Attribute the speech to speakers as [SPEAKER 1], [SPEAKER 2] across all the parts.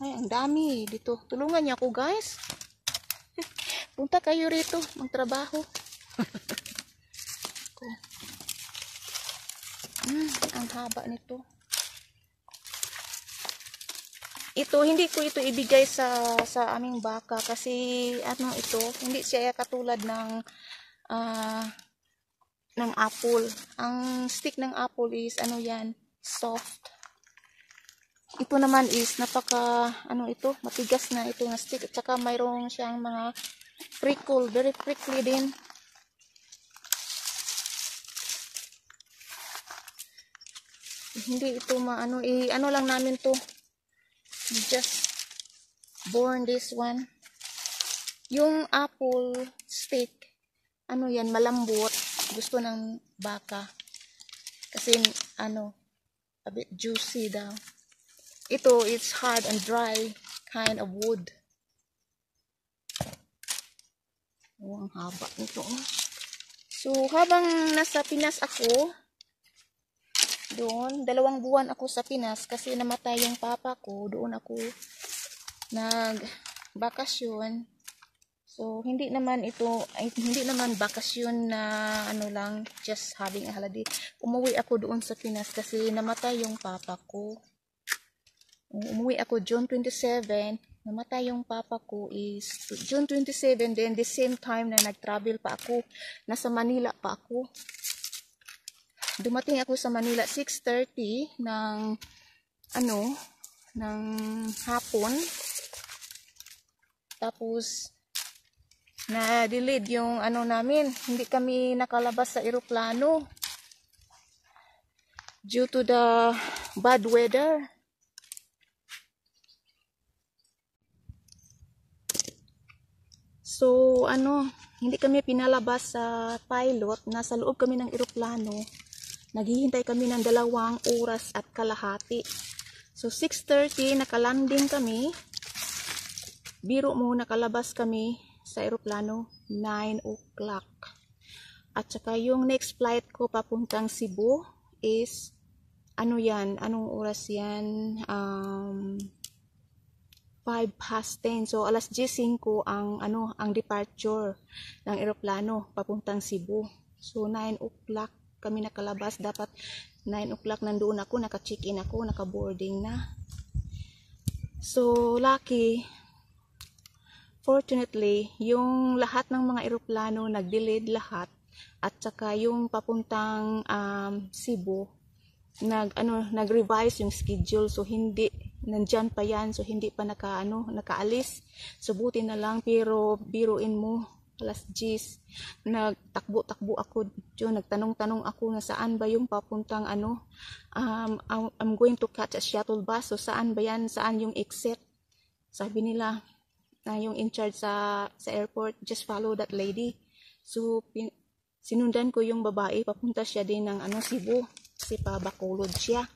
[SPEAKER 1] Ay, ang dami dito. Tulungan niyo ako, guys. Punta kayo rito, magtrabaho. Ang haba nito. Ito, hindi ko ito ibigay sa aming baka kasi ano ito, hindi siya katulad ng apple. Ang stick ng apple is ano yan, soft. Ito naman is napaka ano ito, matigas na ito na stick at saka mayroong siyang mga prickle, very prickly din. Hindi ito maano, ano lang namin to. We just born this one. Yung apple stick, ano yan, malambot. Gusto ng baka. Kasi ano, a bit juicy daw. Ito, it's hard and dry kind of wood. Oh, ang haba nito. So, habang nasa Pinas ako, doon, 2 buwan ako sa Pinas kasi namatay yung papa ko. Doon ako nagbakasyon. So, hindi naman bakasyon na ano lang, just having a holiday. Umuwi ako doon sa Pinas kasi namatay yung papa ko. Umuwi ako June 27. Namatay yung papa ko is June 27. Then, the same time na nag-travel pa ako. Nasa Manila pa ako. Dumating ako sa Manila 6:30 ng hapon. Tapos na-delayed yung ano namin, hindi kami nakalabas sa eroplano due to the bad weather. So hindi kami pinalabas sa pilot, nasa loob kami ng eroplano. Naghihintay kami ng 2 oras at kalahati. So 6:30 nakalanding kami. Biro mo, nakalabas kami sa eroplano 9 o'clock. At saka yung next flight ko papuntang Cebu is anong oras yan? 5:10. So alas 10:05 ang departure ng eroplano papuntang Cebu. So 9 o'clock kami nakalabas. Dapat 9 o'clock nandoon ako, naka-check-in ako, naka-boarding na. So lucky, fortunately, yung lahat ng mga eroplano nag-delayed lahat at saka yung papuntang Cebu nag-revise yung schedule, so hindi nandyan pa yan, so hindi pa nakaalis. So buti na lang, pero biruin mo, alas 10 nagtakbo-takbo ako dyan, nagtanong-tanong ako na saan ba yung papuntang I'm going to catch a shuttle bus, so saan ba yan, saan yung exit. Sabi nila yung in charge sa airport, just follow that lady. So sinundan ko yung babae, papunta siya din ng Cebu kasi pa Bacolod siya.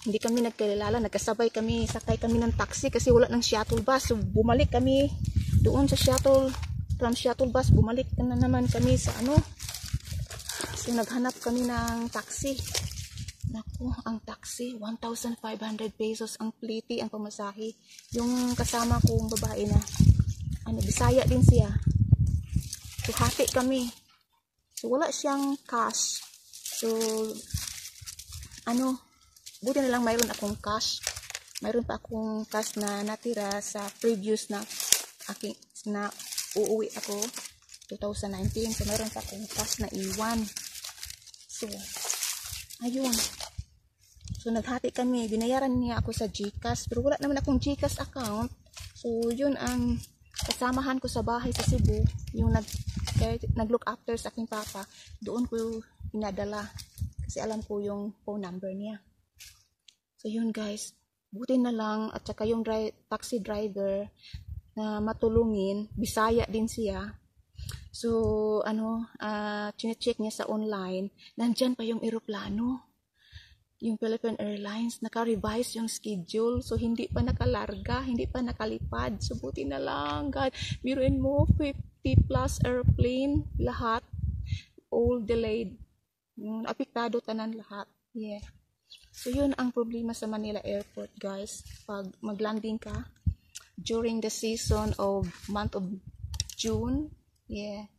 [SPEAKER 1] Hindi kami nagkilala, nagkasabay kami, sakay kami ng taxi kasi wala ng shuttle bus. So bumalik kami doon sa from shuttle bus, bumalik na naman kami sa So naghanap kami ng taxi. Naku, ang taxi 1,500 pesos ang pliti, ang pamasahe. Yung kasama kong babae na Bisaya din siya. So hati kami. So wala siyang cash. So buti na lang mayroon akong cash. Mayroon pa akong cash na natira sa previous na uuwi ako 2019. So mayroon pa akong cash na iwan. So ayun. So naghati kami, binayaran niya ako sa GCash, pero wala naman akong GCash account. So yun ang kasamahan ko sa bahay sa Cebu, yung nag-look after sa aking papa. Doon ko inadala kasi alam ko yung phone number niya. So yun guys, buti na lang, at saka yung taxi driver na matulungin, Bisaya din siya. So chine-check niya sa online, nandyan pa yung eroplano. Yung Philippine Airlines, naka-revise yung schedule. So, hindi pa nakalarga, hindi pa nakalipad. So, buti na lang, God. Biruin mo, 50 plus airplane, lahat, all delayed. Apektado tanan lahat. Yeah. So yun ang problema sa Manila Airport, guys. Pag maglanding ka during the season of month of June, yeah,